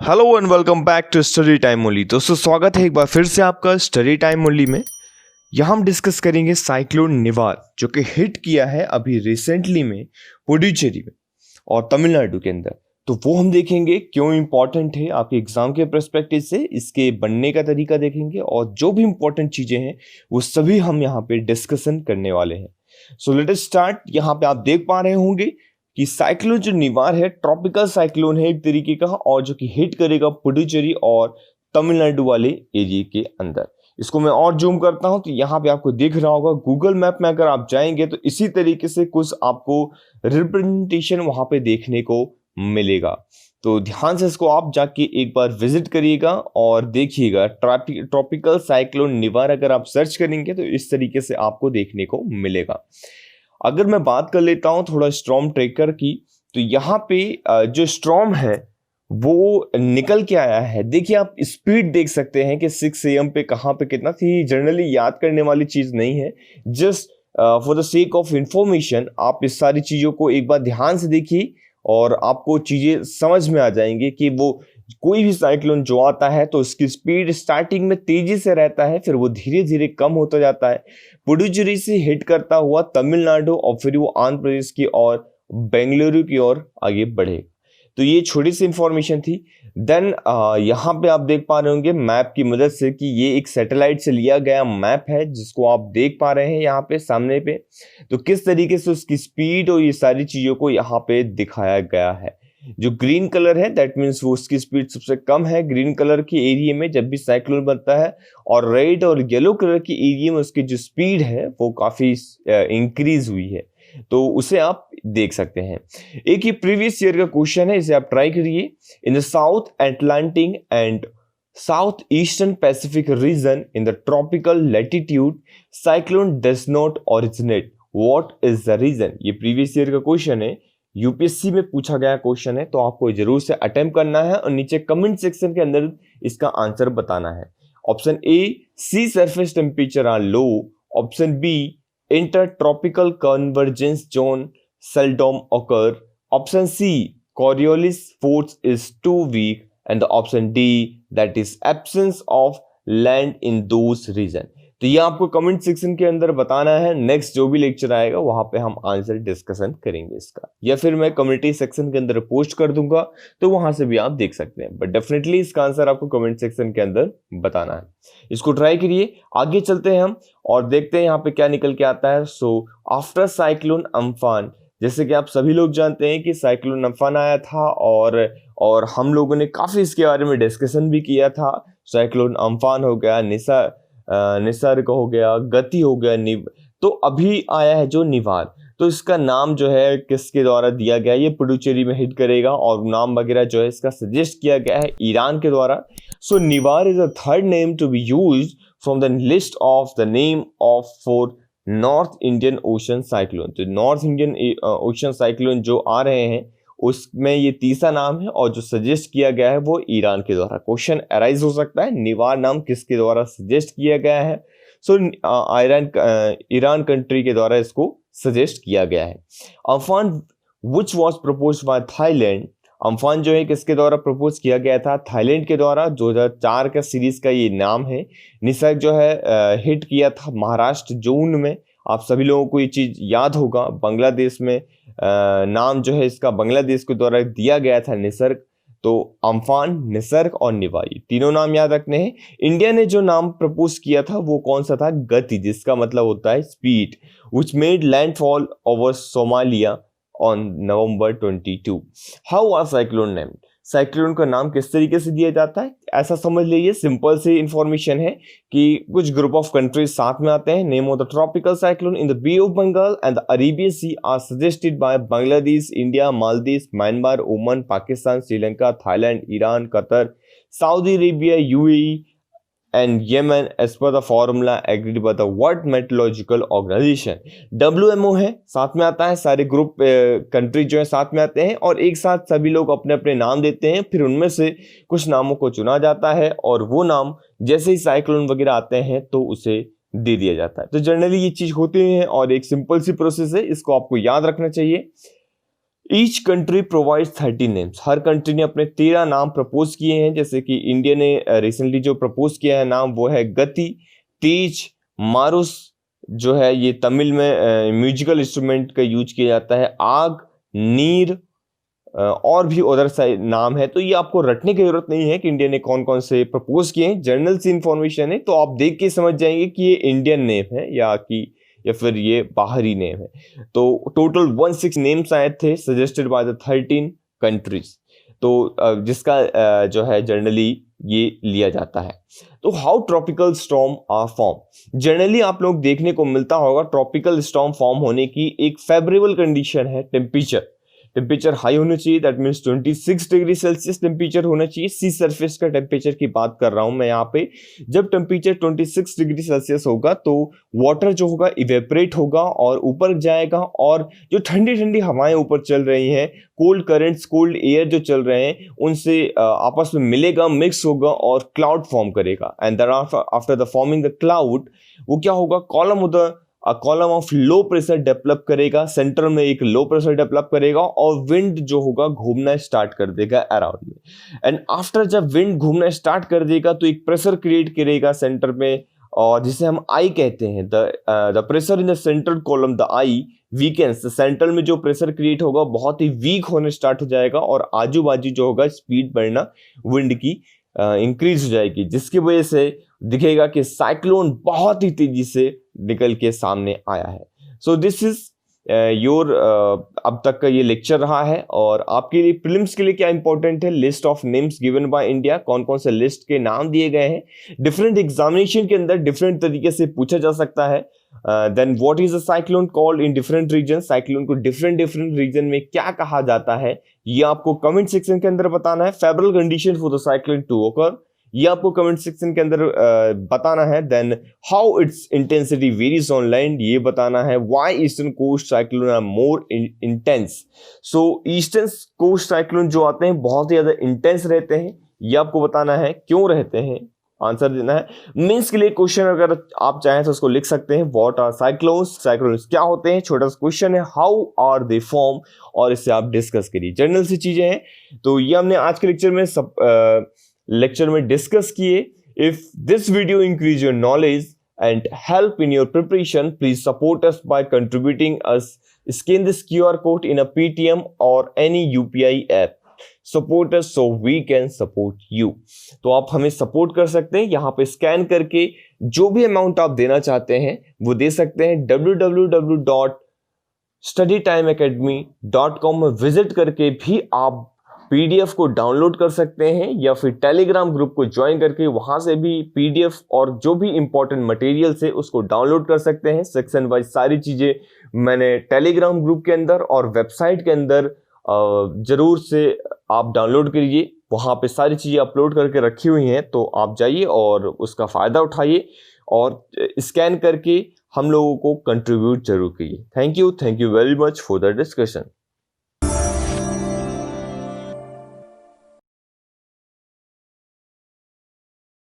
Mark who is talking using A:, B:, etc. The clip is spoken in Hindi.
A: Hello and welcome back to study time only. दोस्तों स्वागत है एक बार फिर से आपका स्टडी टाइम ओनली में। यहाँ हम डिस्कस करेंगे साइक्लोन निवार जो कि हिट किया है अभी रिसेंटली में पुडुचेरी में और तमिलनाडु के अंदर। तो वो हम देखेंगे क्यों इंपॉर्टेंट है आपके एग्जाम के पर्सपेक्टिव से, इसके बनने का तरीका देखेंगे और जो भी इंपॉर्टेंट चीजें हैं वो सभी हम यहाँ पे डिस्कशन करने वाले हैं। So let us start. यहाँ पे आप देख पा रहे होंगे कि साइक्लोन जो निवार है ट्रॉपिकल साइक्लोन है एक तरीके का, और जो कि हिट करेगा पुडुचेरी और तमिलनाडु वाले एरिया के अंदर। इसको मैं और जूम करता हूं तो यहाँ पे आपको दिख रहा होगा गूगल मैप में अगर आप जाएंगे तो इसी तरीके से कुछ आपको रिप्रेजेंटेशन वहां पे देखने को मिलेगा। तो ध्यान से इसको आप जाके एक बार विजिट करिएगा और देखिएगा। ट्रॉपिकल साइक्लोन निवार अगर आप सर्च करेंगे तो इस तरीके से आपको देखने को मिलेगा। अगर मैं बात कर लेता हूं थोड़ा स्टॉर्म ट्रेकर की, तो यहाँ पे जो स्टॉर्म है वो निकल के आया है। देखिए आप स्पीड देख सकते हैं कि 6 AM पे कहाँ पे कितना थी। जनरली याद करने वाली चीज नहीं है, just for the sake of information आप इस सारी चीजों को एक बार ध्यान से देखिए और आपको चीजें समझ में आ जाएंगे कि वो कोई भी साइक्लोन जो आता है तो उसकी स्पीड स्टार्टिंग में तेजी से रहता है, फिर वो धीरे धीरे कम होता जाता है, पुडुचेरी से हिट करता हुआ तमिलनाडु और फिर वो आंध्र प्रदेश की और बेंगलुरु की ओर आगे बढ़े। तो ये छोटी सी इंफॉर्मेशन थी। देन यहाँ पे आप देख पा रहे होंगे मैप की मदद से कि ये एक सैटेलाइट से लिया गया मैप है जिसको आप देख पा रहे हैं यहाँ पे सामने पे। तो किस तरीके से उसकी स्पीड और ये सारी चीजों को यहाँ पे दिखाया गया है। जो ग्रीन कलर है दैट मीन्स वो उसकी स्पीड सबसे कम है ग्रीन कलर के एरिया में जब भी साइक्लोन बनता है, और रेड और येलो कलर के एरिया में उसकी जो स्पीड है वो काफी इंक्रीज हुई है। तो उसे आप देख सकते हैं। एक ही प्रीवियस ईयर का क्वेश्चन है, इसे आप ट्राई करिए। In the South Atlantic and South Eastern Pacific region in the tropical latitude cyclone does not originate, what is the reason. ये प्रीवियस ईयर का क्वेश्चन है, यूपीएससी में पूछा गया क्वेश्चन है, तो आपको जरूर से अटेम्प्ट करना है और नीचे कमेंट सेक्शन के अंदर इसका आंसर बताना है। Option A, sea surface temperature are low. Option B, intertropical convergence zone seldom occur. Option C, Coriolis force is too weak, and the option D, that is absence of land in those region. तो ये आपको कमेंट सेक्शन के अंदर बताना है। नेक्स्ट जो भी लेक्चर आएगा वहां पे हम आंसर डिस्कशन करेंगे इसका, या फिर मैं कम्युनिटी सेक्शन के अंदर पोस्ट कर दूंगा तो वहां से भी आप देख सकते हैं। बट डेफिनेटली इसका आंसर आपको कमेंट सेक्शन के अंदर बताना है। इसको ट्राई करिए। आगे चलते हैं हम और देखते हैं यहाँ पे क्या निकल के आता है। सो आफ्टर साइक्लोन अम्फान, जैसे कि आप सभी लोग जानते हैं कि साइक्लोन अम्फान आया था और हम लोगों ने काफी इसके बारे में डिस्कशन भी किया था। साइक्लोन अम्फान हो गया, निसर्ग हो गया, गति हो गया, तो अभी आया है जो निवार। तो इसका नाम जो है किसके द्वारा दिया गया, ये पुडुचेरी में हिट करेगा और नाम वगैरह जो है इसका सजेस्ट किया गया है ईरान के द्वारा। So Nivar is a third name to be used from the list of the name of for North Indian Ocean cyclone. तो नॉर्थ इंडियन ओशन साइक्लोन जो आ रहे हैं उसमें ये तीसरा नाम है और जो सजेस्ट किया गया है वो ईरान के द्वारा। क्वेश्चन अराइज हो सकता है निवार नाम किसके द्वारा सजेस्ट किया गया है। सो ईरान कंट्री के द्वारा इसको सजेस्ट किया गया है। Amphan which was proposed by Thailand, Amphan जो है किसके द्वारा प्रपोज किया गया था, थाईलैंड के द्वारा। 2004 का सीरीज का ये नाम है। निसर्ग जो है हिट किया था महाराष्ट्र जून में। आप सभी लोगों को ये चीज याद होगा, बांग्लादेश में नाम जो है इसका बांग्लादेश के द्वारा दिया गया था निसर्ग। तो अम्फान, निसर्ग और निवाई तीनों नाम याद रखने हैं। इंडिया ने जो नाम प्रपोज किया था वो कौन सा था, गति, जिसका मतलब होता है speed, which made landfall over Somalia on November 22. How are cyclone named? Cyclone का नाम किस तरीके से दिया जाता है, ऐसा समझ लीजिए। सिंपल सी इंफॉर्मेशन है कि कुछ ग्रुप ऑफ कंट्रीज साथ में आते हैं। Name of the tropical cyclone in the Bay of Bengal and the Arabian Sea are suggested by Bangladesh, India, Maldives, Myanmar, Oman, Pakistan, Sri Lanka, Thailand, Iran, Qatar, Saudi Arabia, UAE and Yemen as per the formula agreed by the World Meteorological Organization. WMO है, साथ में आता है, सारे ग्रुप कंट्री जो है साथ में आते हैं और एक साथ सभी लोग अपने अपने नाम देते हैं। फिर उनमें से कुछ नामों को चुना जाता है और वो नाम जैसे ही साइक्लोन वगैरह आते हैं तो उसे दे दिया जाता है। तो जनरली ये चीज होती है और एक सिंपल सी प्रोसेस है, इसको आपको याद रखना चाहिए। Each country provides 30 names. हर कंट्री ने अपने 13 नाम प्रपोज किए हैं, जैसे कि इंडिया ने रिसेंटली जो प्रपोज किया है नाम वो है गति, तेज, मारुस जो है ये तमिल में म्यूजिकल इंस्ट्रूमेंट का यूज किया जाता है, आग, नीर और भी अदर नाम है। तो ये आपको रटने की जरूरत नहीं है कि इंडिया ने कौन कौन से प्रपोज किए हैं, जर्नल से इंफॉर्मेशन है, तो आप देख के समझ जाएंगे कि ये इंडियन नेम है या फिर ये बाहरी नेम है। तो टोटल 16 नेम्स आए थे सजेस्टेड बाय द 13 कंट्रीज, तो जिसका जो है जनरली ये लिया जाता है। तो how tropical storm are form, generally आप लोग देखने को मिलता होगा ट्रॉपिकल स्टॉर्म फॉर्म होने की एक फेवरेबल कंडीशन है टेम्परेचर हाई होना चाहिए, that means 26 degree Celsius temperature होना चाहिए। सी सरफेस का टेम्परेचर की बात कर रहा हूं मैं यहाँ पे। जब टेम्परेचर 26 डिग्री सेल्सियस होगा तो वाटर जो होगा इवेपरेट होगा और ऊपर जाएगा, और जो ठंडी ठंडी हवाएं ऊपर चल रही हैं, कोल्ड करंट्स, कोल्ड एयर जो चल रहे हैं, उनसे आपस में मिलेगा, मिक्स होगा और क्लाउड फॉर्म करेगा। And then after the forming the cloud, वो क्या होगा, column of low pressure develop करेगा, सेंटर में एक लो प्रेशर डेवलप करेगा और विंड जो होगा घूमना स्टार्ट कर देगा अराउंड में। एंड आफ्टर जब विंड घूमना स्टार्ट कर देगा तो एक प्रेशर क्रिएट करेगा सेंटर में, और जिसे हम आई कहते हैं। The pressure in the central column, the I weakens, central में जो प्रेशर क्रिएट होगा बहुत ही वीक होने स्टार्ट हो जाएगा और आजू बाजू जो होगा स्पीड बढ़ना विंड की इंक्रीज हो जाएगी, जिसकी वजह से दिखेगा कि साइक्लोन बहुत ही तेजी से निकल के सामने आया है। सो दिस इज योर अब तक का ये लेक्चर रहा है। और आपके लिए प्रीलिम्स के लिए क्या इंपॉर्टेंट है, list of names given by India, कौन कौन से लिस्ट के नाम दिए गए हैं, डिफरेंट एग्जामिनेशन के अंदर डिफरेंट तरीके से पूछा जा सकता है। Then what is a cyclone called in different region, cyclone को डिफरेंट रीजन में क्या कहा जाता है, ये आपको कमेंट सेक्शन के अंदर बताना है। Favourable condition for the cyclone to occur, ये आपको कमेंट सेक्शन के अंदर बताना है। Then how its intensity varies on land, ये बताना है। Why eastern coast cyclone are more intense, so eastern coast cyclone जो आते हैं बहुत ही ज्यादा इंटेंस रहते हैं, ये आपको बताना है क्यों रहते हैं, आंसर देना है। मीन्स के लिए क्वेश्चन अगर आप चाहें तो उसको लिख सकते हैं, व्हाट आर साइक्लोन्स, साइक्लोन्स क्या होते हैं, छोटा सा क्वेश्चन है, हाउ आर दे फॉर्म, और इससे आप डिस्कस करिए। जनरल सी चीजें हैं, तो ये हमने आज के लेक्चर में डिस्कस किए। If this video increase your knowledge and help in your preparation, please support us by contributing us. Scan this QR code in a Paytm or any UPI app. Support us so we can support you. तो आप हमें सपोर्ट कर सकते हैं, यहाँ पे स्कैन करके जो भी अमाउंट आप देना चाहते हैं वो दे सकते हैं। www.studytimeacademy.com में विजिट करके भी आप पीडीएफ को डाउनलोड कर सकते हैं, या फिर टेलीग्राम ग्रुप को ज्वाइन करके वहां से भी पीडीएफ और जो भी इंपॉर्टेंट मटेरियल है उसको डाउनलोड कर सकते हैं। सेक्शन वाइज सारी चीजें मैंने टेलीग्राम ग्रुप के अंदर और वेबसाइट के अंदर जरूर से आप डाउनलोड करिए, वहां पे सारी चीजें अपलोड करके रखी हुई हैं, तो आप जाइए और उसका फायदा उठाइए और स्कैन करके हम लोगों को कंट्रीब्यूट जरूर कीजिए। Thank you very much for the discussion.